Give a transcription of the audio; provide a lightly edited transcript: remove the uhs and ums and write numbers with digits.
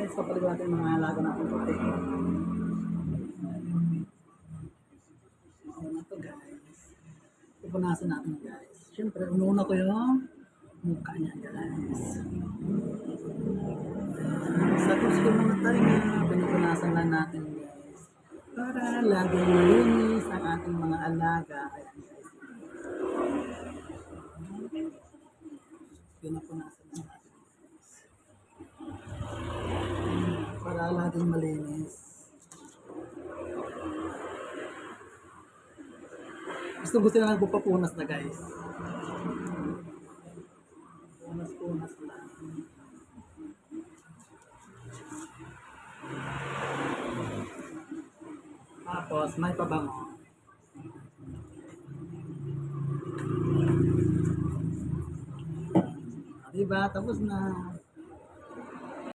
guys, kapaligo natin mga alaga natin puti. Ayan na to guys. Pupunasan natin guys. Siyempre, ununa ko yung mukha niya guys. Sa gusto mga tayo na pinupunasan lang natin guys. Para laging malinis ang ating mga alaga. Ayan guys. Pinupunasan lang natin. Para laging malinis. Gusto na nagpupapunas na guys. Punas lang. Tapos may pabango. Diba? Tapos na.